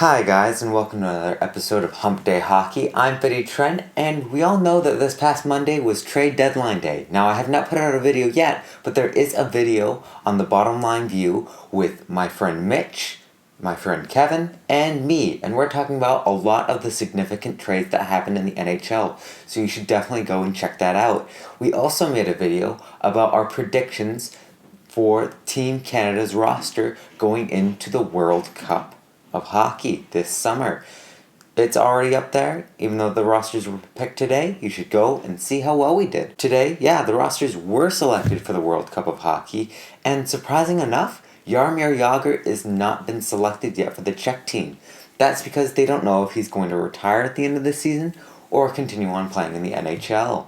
Hi guys, and welcome to another episode of Hump Day Hockey. I'm Fitty Trent, and we all know that this past Monday was trade deadline day. Now, I have not put out a video yet, but there is a video on the Bottom Line View with my friend Mitch, my friend Kevin, and me, and we're talking about a lot of the significant trades that happened in the NHL, so you should definitely go and check that out. We also made a video about our predictions for Team Canada's roster going into the World Cup of hockey this summer. It's already up there, even though the rosters were picked today. You should go and see how well we did. Today, the rosters were selected for the World Cup of Hockey, and surprising enough, Jaromir Jagr has not been selected yet for the Czech team. That's because they don't know if he's going to retire at the end of the season or continue on playing in the NHL.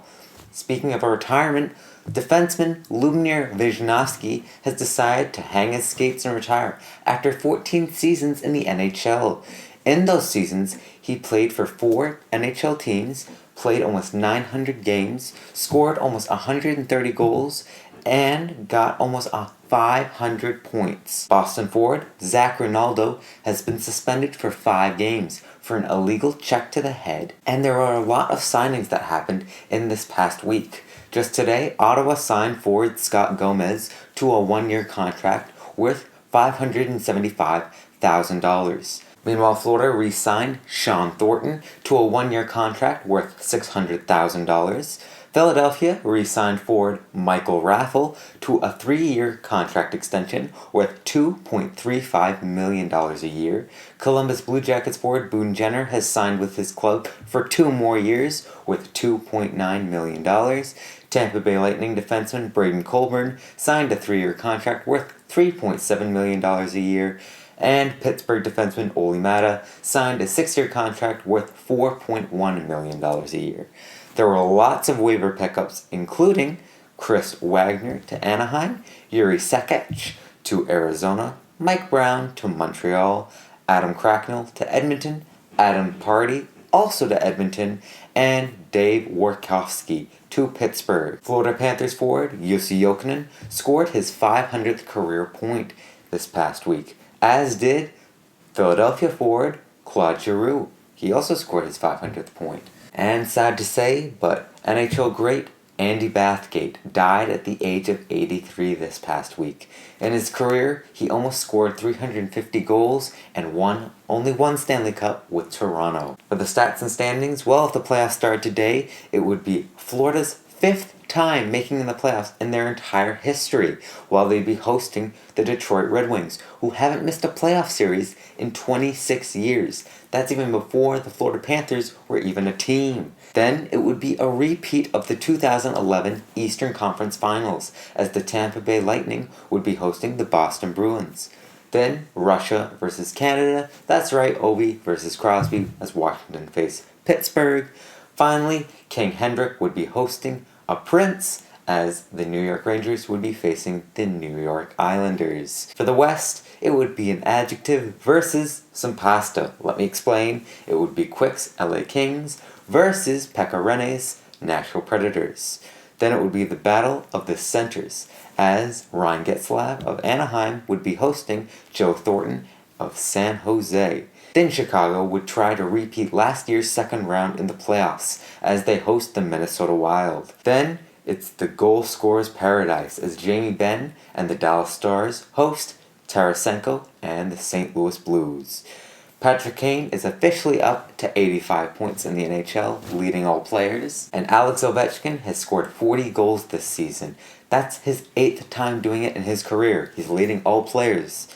Speaking of a retirement, defenseman Lubomir Wisnowski has decided to hang his skates and retire after 14 seasons in the NHL. In those seasons, he played for 4 NHL teams, played almost 900 games, scored almost 130 goals, and got almost 500 points. Boston forward Zach Rinaldo has been suspended for 5 games for an illegal check to the head, and there are a lot of signings that happened in this past week. Just today, Ottawa signed forward Scott Gomez to a 1-year contract worth $575,000. Meanwhile, Florida re-signed Sean Thornton to a 1-year contract worth $600,000. Philadelphia re-signed forward Michael Raffl to a 3-year contract extension worth $2.35 million a year. Columbus Blue Jackets forward Boone Jenner has signed with his club for 2 more years worth $2.9 million. Tampa Bay Lightning defenseman Braden Colburn signed a 3-year contract worth $3.7 million a year. And Pittsburgh defenseman Olli Määttä signed a 6-year contract worth $4.1 million a year. There were lots of waiver pickups, including Chris Wagner to Anaheim, Yuri Sekech to Arizona, Mike Brown to Montreal, Adam Cracknell to Edmonton, Adam Pardy also to Edmonton, and Dave Warkowski to Pittsburgh. Florida Panthers forward Jussi Jokinen scored his 500th career point this past week, as did Philadelphia forward Claude Giroux. He also scored his 500th point. And sad to say, but NHL great Andy Bathgate died at the age of 83 this past week. In his career, he almost scored 350 goals and won only 1 Stanley Cup with Toronto. For the stats and standings, well, if the playoffs started today, it would be Florida's 5th time making the playoffs in their entire history, while they'd be hosting the Detroit Red Wings, who haven't missed a playoff series in 26 years. That's even before the Florida Panthers were even a team. Then it would be a repeat of the 2011 Eastern Conference Finals, as the Tampa Bay Lightning would be hosting the Boston Bruins. Then Russia versus Canada, that's right, Ovi versus Crosby, as Washington faced Pittsburgh. Finally, King Hendrick would be hosting a Prince, as the New York Rangers would be facing the New York Islanders. For the West, it would be an adjective versus some pasta. Let me explain. It would be Quick's LA Kings versus Pekka Rinne's Nashville Predators. Then it would be the Battle of the Centers, as Ryan Getzlaf of Anaheim would be hosting Joe Thornton of San Jose. Then Chicago would try to repeat last year's second round in the playoffs as they host the Minnesota Wild. Then it's the goal scorer's paradise as Jamie Benn and the Dallas Stars host Tarasenko and the St. Louis Blues. Patrick Kane is officially up to 85 points in the NHL, leading all players, and Alex Ovechkin has scored 40 goals this season. That's his 8th time doing it in his career. He's leading all players.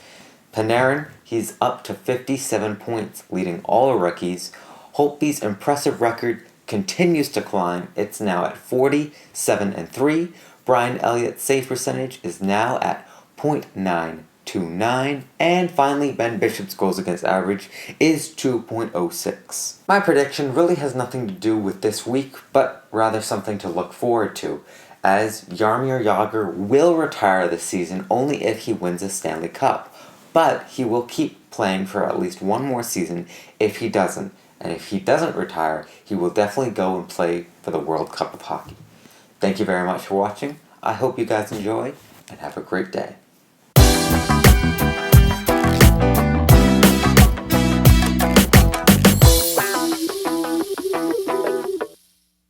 Panarin, he's up to 57 points, leading all rookies. Holtby's impressive record continues to climb. It's now at 47-3. Brian Elliott's save percentage is now at .929. And finally, Ben Bishop's goals against average is 2.06. My prediction really has nothing to do with this week, but rather something to look forward to, as Jaromir Jagr will retire this season only if he wins a Stanley Cup. But he will keep playing for at least 1 more season if he doesn't. And if he doesn't retire, he will definitely go and play for the World Cup of Hockey. Thank you very much for watching. I hope you guys enjoy, and have a great day.